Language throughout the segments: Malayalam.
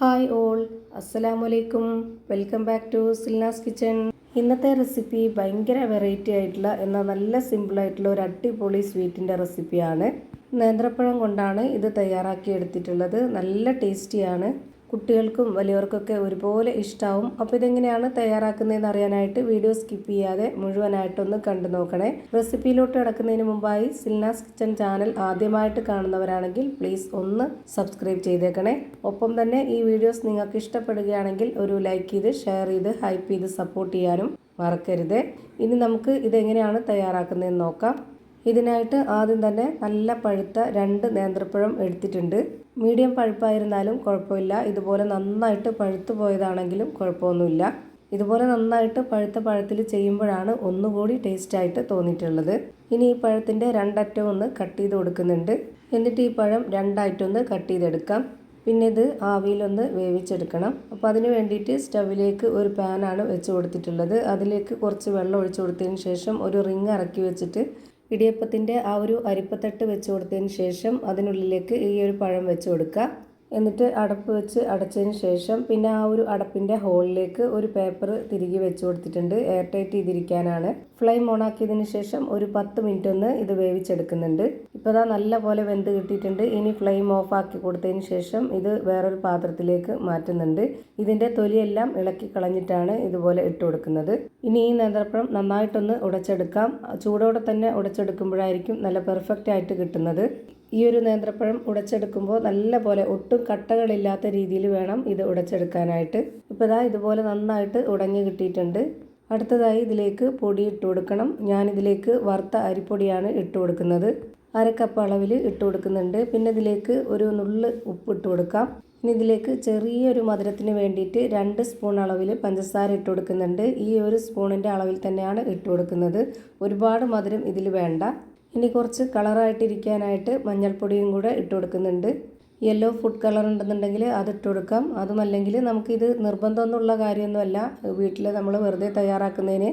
ഹായ് ഓൾ, അസ്സലാമലൈക്കും. Welcome back to Silnas kitchen. ഇന്നത്തെ റെസിപ്പി ഭയങ്കര വെറൈറ്റി ആയിട്ടുള്ള എന്നാൽ നല്ല സിമ്പിളായിട്ടുള്ള ഒരു അടിപൊളി സ്വീറ്റിൻ്റെ റെസിപ്പിയാണ്. നേന്ത്രപ്പഴം കൊണ്ടാണ് ഇത് തയ്യാറാക്കി എടുത്തിട്ടുള്ളത്. നല്ല ടേസ്റ്റിയാണ്. കുട്ടികൾക്കും വലിയവർക്കൊക്കെ ഒരുപോലെ ഇഷ്ടമാവും. അപ്പോൾ ഇതെങ്ങനെയാണ് തയ്യാറാക്കുന്നതെന്ന് അറിയാനായിട്ട് വീഡിയോ സ്കിപ്പ് ചെയ്യാതെ മുഴുവനായിട്ടൊന്ന് കണ്ടു നോക്കണേ. റെസിപ്പിയിലോട്ട് കിടക്കുന്നതിന് മുമ്പായി സിൽനാസ് കിച്ചൺ ചാനൽ ആദ്യമായിട്ട് കാണുന്നവരാണെങ്കിൽ പ്ലീസ് ഒന്ന് സബ്സ്ക്രൈബ് ചെയ്തേക്കണേ. ഒപ്പം തന്നെ ഈ വീഡിയോസ് നിങ്ങൾക്ക് ഇഷ്ടപ്പെടുകയാണെങ്കിൽ ഒരു ലൈക്ക് ചെയ്ത് ഷെയർ ചെയ്ത് ഹൈപ്പ് ചെയ്ത് സപ്പോർട്ട് ചെയ്യാനും മറക്കരുത്. ഇനി നമുക്ക് ഇതെങ്ങനെയാണ് തയ്യാറാക്കുന്നതെന്ന് നോക്കാം. ഇതിനായിട്ട് ആദ്യം തന്നെ നല്ല പഴുത്ത 2 നേന്ത്രപ്പഴം എടുത്തിട്ടുണ്ട്. മീഡിയം പഴുപ്പായിരുന്നാലും കുഴപ്പമില്ല. ഇതുപോലെ നന്നായിട്ട് പഴുത്തു പോയതാണെങ്കിലും കുഴപ്പമൊന്നുമില്ല. ഇതുപോലെ നന്നായിട്ട് പഴുത്ത പഴത്തിൽ ചെയ്യുമ്പോഴാണ് ഒന്നുകൂടി ടേസ്റ്റായിട്ട് തോന്നിയിട്ടുള്ളത്. ഇനി ഈ പഴത്തിൻ്റെ 2 അറ്റം ഒന്ന് കട്ട് ചെയ്ത് കൊടുക്കുന്നുണ്ട്. എന്നിട്ട് ഈ പഴം 2 ആയിട്ടൊന്ന് കട്ട് ചെയ്തെടുക്കാം. പിന്നെ ഇത് ആവിയിലൊന്ന് വേവിച്ചെടുക്കണം. അപ്പോൾ അതിന് വേണ്ടിയിട്ട് സ്റ്റവിലേക്ക് ഒരു പാനാണ് വെച്ച് കൊടുത്തിട്ടുള്ളത്. അതിലേക്ക് കുറച്ച് വെള്ളം ഒഴിച്ചു കൊടുത്തതിന് ശേഷം ഒരു റിങ് ഇറക്കി വെച്ചിട്ട് ഇടിയപ്പത്തിൻ്റെ ആ ഒരു അരിപ്പത്തട്ട് വെച്ച് കൊടുത്തതിന് ശേഷം അതിനുള്ളിലേക്ക് ഈ ഒരു പഴം വെച്ച് കൊടുക്കുക. എന്നിട്ട് അടപ്പ് വെച്ച് അടച്ചതിന് ശേഷം പിന്നെ ആ ഒരു അടപ്പിൻ്റെ ഹോളിലേക്ക് ഒരു പേപ്പർ തിരികെ വെച്ച് കൊടുത്തിട്ടുണ്ട്. എയർ ടൈറ്റ് ചെയ്തിരിക്കാനാണ്. ഫ്ലെയിം ഓൺ ആക്കിയതിന് ശേഷം ഒരു 10 മിനിറ്റ് ഒന്ന് ഇത് വേവിച്ചെടുക്കുന്നുണ്ട്. ഇപ്പോൾ ഇതാ നല്ല പോലെ വെന്ത് കിട്ടിയിട്ടുണ്ട്. ഇനി ഫ്ലെയിം ഓഫ് ആക്കി കൊടുത്തതിന് ശേഷം ഇത് വേറൊരു പാത്രത്തിലേക്ക് മാറ്റുന്നുണ്ട്. ഇതിൻ്റെ തൊലിയെല്ലാം ഇളക്കി കളഞ്ഞിട്ടാണ് ഇതുപോലെ ഇട്ട് കൊടുക്കുന്നത്. ഇനി ഈ നേന്ത്രപ്പഴം നന്നായിട്ടൊന്ന് ഉടച്ചെടുക്കാം. ചൂടോടെ തന്നെ ഉടച്ചെടുക്കുമ്പോഴായിരിക്കും നല്ല പെർഫെക്റ്റ് ആയിട്ട് കിട്ടുന്നത്. ഈ ഒരു നേന്ത്രപ്പഴം ഉടച്ചെടുക്കുമ്പോൾ നല്ല പോലെ ഒട്ടും കട്ടകളില്ലാത്ത രീതിയിൽ വേണം ഇത് ഉടച്ചെടുക്കാനായിട്ട്. ഇപ്പോൾ ഇതാ ഇതുപോലെ നന്നായിട്ട് ഉടഞ്ഞു കിട്ടിയിട്ടുണ്ട്. അടുത്തതായി ഇതിലേക്ക് പൊടി ഇട്ട് കൊടുക്കണം. ഞാനിതിലേക്ക് വറുത്ത അരിപ്പൊടിയാണ് ഇട്ട് കൊടുക്കുന്നത്. 1/2 കപ്പ് അളവിൽ ഇട്ട് കൊടുക്കുന്നുണ്ട്. പിന്നെ ഇതിലേക്ക് ഒരു നുള്ള് ഉപ്പ് ഇട്ട് കൊടുക്കാം. ഇനി ഇതിലേക്ക് ചെറിയൊരു മധുരത്തിന് വേണ്ടിയിട്ട് 2 സ്പൂൺ അളവിൽ പഞ്ചസാര ഇട്ട് കൊടുക്കുന്നുണ്ട്. ഈ ഒരു സ്പൂണിൻ്റെ അളവിൽ തന്നെയാണ് ഇട്ട് കൊടുക്കുന്നത്. ഒരുപാട് മധുരം ഇതിൽ വേണ്ട. ഇനി കുറച്ച് കളറായിട്ടിരിക്കാനായിട്ട് മഞ്ഞൾപ്പൊടിയും കൂടെ ഇട്ട് കൊടുക്കുന്നുണ്ട്. യെല്ലോ ഫുഡ് കളർ ഉണ്ടെന്നുണ്ടെങ്കിൽ അത് ഇട്ട് കൊടുക്കാം. അതുമല്ലെങ്കിൽ നമുക്കിത് നിർബന്ധമൊന്നുമുള്ള കാര്യമൊന്നുമല്ല. വീട്ടിൽ നമ്മൾ വെറുതെ തയ്യാറാക്കുന്നതിന്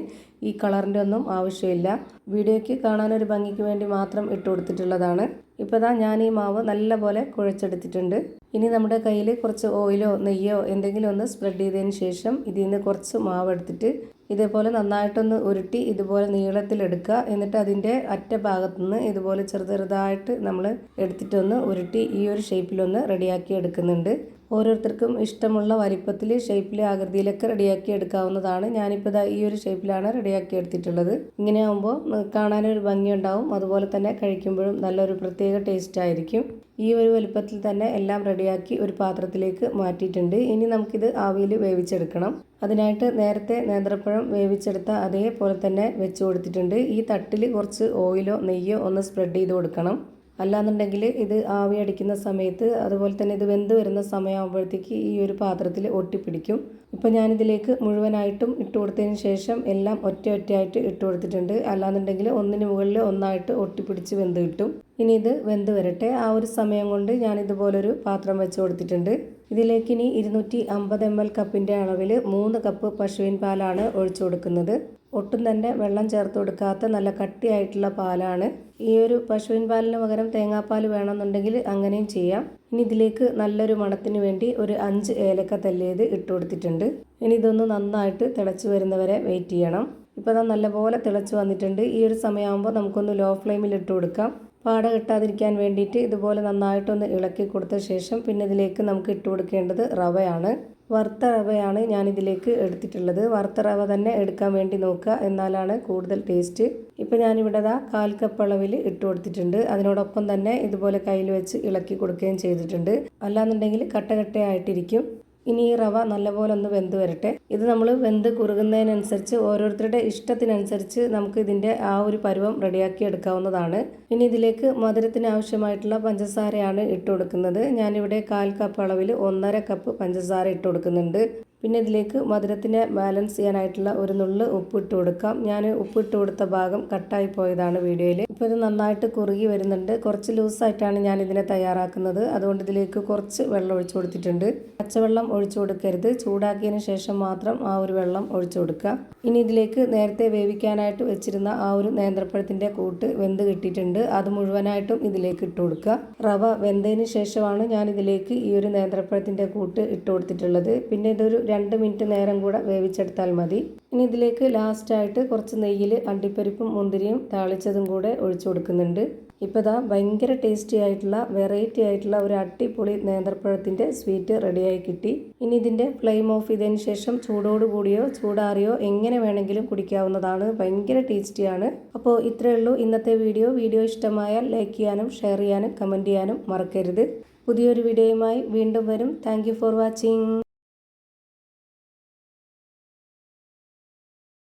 ഈ കളറിൻ്റെ ഒന്നും ആവശ്യമില്ല. വീഡിയോയ്ക്ക് കാണാനൊരു ഭംഗിക്ക് വേണ്ടി മാത്രം ഇട്ട് കൊടുത്തിട്ടുള്ളതാണ്. ഇപ്പോൾ ദാ ഞാൻ ഈ മാവ് നല്ലപോലെ കുഴച്ചെടുത്തിട്ടുണ്ട്. ഇനി നമ്മുടെ കയ്യിൽ കുറച്ച് ഓയിലോ നെയ്യോ എന്തെങ്കിലും ഒന്ന് സ്പ്രെഡ് ചെയ്തതിന് ശേഷം ഇതിൽ നിന്ന് കുറച്ച് മാവ് എടുത്തിട്ട് ഇതേപോലെ നന്നായിട്ടൊന്ന് ഉരുട്ടി ഇതുപോലെ നീളത്തിലെടുക്കുക. എന്നിട്ട് അതിൻ്റെ അറ്റ ഭാഗത്തുനിന്ന് ഇതുപോലെ ചെറുതായിട്ട് നമ്മൾ എടുത്തിട്ടൊന്ന് ഉരുട്ടി ഈ ഒരു ഷേപ്പിലൊന്ന് റെഡിയാക്കി എടുക്കുന്നുണ്ട്. ഓരോരുത്തർക്കും ഇഷ്ടമുള്ള വലിപ്പത്തിൽ ഷേപ്പിൽ ആകൃതിയിലൊക്കെ റെഡിയാക്കി എടുക്കാവുന്നതാണ്. ഞാനിപ്പോൾ ഈ ഒരു ഷേപ്പിലാണ് റെഡിയാക്കി എടുത്തിട്ടുള്ളത്. ഇങ്ങനെ ആകുമ്പോൾ കാണാനൊരു ഭംഗിയുണ്ടാവും. അതുപോലെ തന്നെ കഴിക്കുമ്പോഴും നല്ലൊരു പ്രത്യേക ടേസ്റ്റ് ആയിരിക്കും. ഈ ഒരു വലിപ്പത്തിൽ തന്നെ എല്ലാം റെഡിയാക്കി ഒരു പാത്രത്തിലേക്ക് മാറ്റിയിട്ടുണ്ട്. ഇനി നമുക്കിത് ആവിയിൽ വേവിച്ചെടുക്കണം. അതിനായിട്ട് നേരത്തെ നേന്ത്രപ്പഴം വേവിച്ചെടുത്ത അതേപോലെ തന്നെ വെച്ച് കൊടുത്തിട്ടുണ്ട്. ഈ തട്ടിൽ കുറച്ച് ഓയിലോ നെയ്യോ ഒന്ന് സ്പ്രെഡ് ചെയ്ത് കൊടുക്കണം. അല്ലാന്നുണ്ടെങ്കിൽ ഇത് ആവി അടിക്കുന്ന സമയത്ത് അതുപോലെ തന്നെ ഇത് വെന്ത് വരുന്ന സമയമാകുമ്പോഴത്തേക്ക് ഈ ഒരു പാത്രത്തിൽ ഒട്ടിപ്പിടിക്കും. ഇപ്പോൾ ഞാനിതിലേക്ക് മുഴുവനായിട്ടും ഇട്ട് കൊടുത്തതിന് ശേഷം എല്ലാം ഒറ്റയായിട്ട് ഇട്ട് കൊടുത്തിട്ടുണ്ട്. അല്ലാന്നുണ്ടെങ്കിൽ ഒന്നിന് മുകളിൽ ഒന്നായിട്ട് ഒട്ടിപ്പിടിച്ച് വെന്ത് കിട്ടും. ഇനി ഇത് വെന്ത് വരട്ടെ. ആ ഒരു സമയം കൊണ്ട് ഞാനിതുപോലൊരു പാത്രം വെച്ച് കൊടുത്തിട്ടുണ്ട്. ഇതിലേക്ക് ഇനി 250 ml കപ്പിൻ്റെ അളവിൽ 3 കപ്പ് പശുവിൻ പാലാണ് ഒഴിച്ചു കൊടുക്കുന്നത്. ഒട്ടും തന്നെ വെള്ളം ചേർത്ത് കൊടുക്കാത്ത നല്ല കട്ടിയായിട്ടുള്ള പാലാണ്. ഈ ഒരു പശുവിൻ പാലിന് പകരം തേങ്ങാപ്പാൽ വേണമെന്നുണ്ടെങ്കിൽ അങ്ങനെയും ചെയ്യാം. ഇനി ഇതിലേക്ക് നല്ലൊരു മണത്തിന് വേണ്ടി ഒരു 5 ഏലക്ക തല്ലിയത് ഇട്ട് കൊടുത്തിട്ടുണ്ട്. ഇനി ഇതൊന്ന് നന്നായിട്ട് തിളച്ച് വരുന്നവരെ വെയിറ്റ് ചെയ്യണം. ഇപ്പോൾ അത് നല്ലപോലെ തിളച്ച് വന്നിട്ടുണ്ട്. ഈ ഒരു സമയമാകുമ്പോൾ നമുക്കൊന്ന് ലോ ഫ്ലെയിമിൽ ഇട്ട് കൊടുക്കാം. പാട കെട്ടാതിരിക്കാൻ വേണ്ടിയിട്ട് ഇതുപോലെ നന്നായിട്ടൊന്ന് ഇളക്കി കൊടുത്ത ശേഷം പിന്നെ ഇതിലേക്ക് നമുക്ക് ഇട്ട് കൊടുക്കേണ്ടത് റവയാണ്. വറുത്ത റവയാണ് ഞാനിതിലേക്ക് എടുത്തിട്ടുള്ളത്. വറുത്ത റവ തന്നെ എടുക്കാൻ വേണ്ടി നോക്കുക, എന്നാലാണ് കൂടുതൽ ടേസ്റ്റ്. ഇപ്പോൾ ഞാനിവിടെ 1/4 കപ്പ് അളവിൽ ഇട്ട് കൊടുത്തിട്ടുണ്ട്. അതിനോടൊപ്പം തന്നെ ഇതുപോലെ കയ്യിൽ വെച്ച് ഇളക്കി കൊടുക്കുകയും ചെയ്തിട്ടുണ്ട്. അല്ലാന്നുണ്ടെങ്കിൽ കട്ടയായിട്ടിരിക്കും. ഇനി ഈ റവ നല്ലപോലെ ഒന്ന് വെന്ത് വരട്ടെ. ഇത് നമ്മൾ വെന്ത് കുറുകുന്നതിനനുസരിച്ച് ഓരോരുത്തരുടെ ഇഷ്ടത്തിനനുസരിച്ച് നമുക്ക് ഇതിൻ്റെ ആ ഒരു പരുവം റെഡിയാക്കി എടുക്കാവുന്നതാണ്. ഇനി ഇതിലേക്ക് മധുരത്തിന് ആവശ്യമായിട്ടുള്ള പഞ്ചസാരയാണ് ഇട്ട് കൊടുക്കുന്നത്. ഞാനിവിടെ 1/4 കപ്പ് അളവിൽ 1.5 കപ്പ് പഞ്ചസാര ഇട്ട് കൊടുക്കുന്നുണ്ട്. പിന്നെ ഇതിലേക്ക് മധുരത്തിനെ ബാലൻസ് ചെയ്യാനായിട്ടുള്ള ഒരു നുള്ള് ഉപ്പിട്ട് കൊടുക്കാം. ഞാൻ ഉപ്പിട്ട് കൊടുത്ത ഭാഗം കട്ടായി പോയതാണ് വീഡിയോയിൽ. ഇപ്പോൾ ഇത് നന്നായിട്ട് കുറുകി വരുന്നുണ്ട്. കുറച്ച് ലൂസായിട്ടാണ് ഞാൻ ഇതിനെ തയ്യാറാക്കുന്നത്. അതുകൊണ്ട് ഇതിലേക്ക് കുറച്ച് വെള്ളം ഒഴിച്ചു കൊടുത്തിട്ടുണ്ട്. പച്ചവെള്ളം ഒഴിച്ചു കൊടുക്കരുത്. ചൂടാക്കിയതിന് ശേഷം മാത്രം ആ ഒരു വെള്ളം ഒഴിച്ചു കൊടുക്കുക. ഇനി ഇതിലേക്ക് നേരത്തെ വേവിക്കാനായിട്ട് വെച്ചിരുന്ന ആ ഒരു നേന്ത്രപ്പഴത്തിൻ്റെ കൂട്ട് വെന്ത് കിട്ടിയിട്ടുണ്ട്. അത് മുഴുവനായിട്ടും ഇതിലേക്ക് ഇട്ട് കൊടുക്കുക. റവ വെന്തതിന് ശേഷമാണ് ഞാൻ ഇതിലേക്ക് ഈ ഒരു നേന്ത്രപ്പഴത്തിൻ്റെ കൂട്ട് ഇട്ട് കൊടുത്തിട്ടുള്ളത്. പിന്നെ ഇതൊരു 2 മിനിറ്റ് നേരം കൂടെ വേവിച്ചെടുത്താൽ മതി. ഇനി ഇതിലേക്ക് ലാസ്റ്റായിട്ട് കുറച്ച് നെയ്യിൽ അണ്ടിപ്പരിപ്പും മുന്തിരിയും താളിച്ചതും കൂടെ ഒഴിച്ചു കൊടുക്കുന്നുണ്ട്. ഇപ്പോൾ ഇതാ ഭയങ്കര ടേസ്റ്റി ആയിട്ടുള്ള വെറൈറ്റി ആയിട്ടുള്ള ഒരു അടിപൊളി നേന്ത്രപ്പഴത്തിൻ്റെ സ്വീറ്റ് റെഡിയായി കിട്ടി. ഇനി ഇതിൻ്റെ ഫ്ലെയിം ഓഫ് ചെയ്തതിന് ശേഷം ചൂടോട് കൂടിയോ ചൂടാറിയോ എങ്ങനെ വേണമെങ്കിലും കുടിക്കാവുന്നതാണ്. ഭയങ്കര ടേസ്റ്റിയാണ്. അപ്പോൾ ഇത്രയേ ഉള്ളൂ ഇന്നത്തെ വീഡിയോ ഇഷ്ടമായാൽ ലൈക്ക് ചെയ്യാനും ഷെയർ ചെയ്യാനും കമൻറ്റ് ചെയ്യാനും മറക്കരുത്. പുതിയൊരു വീഡിയോയുമായി വീണ്ടും വരും. Thank you for watching.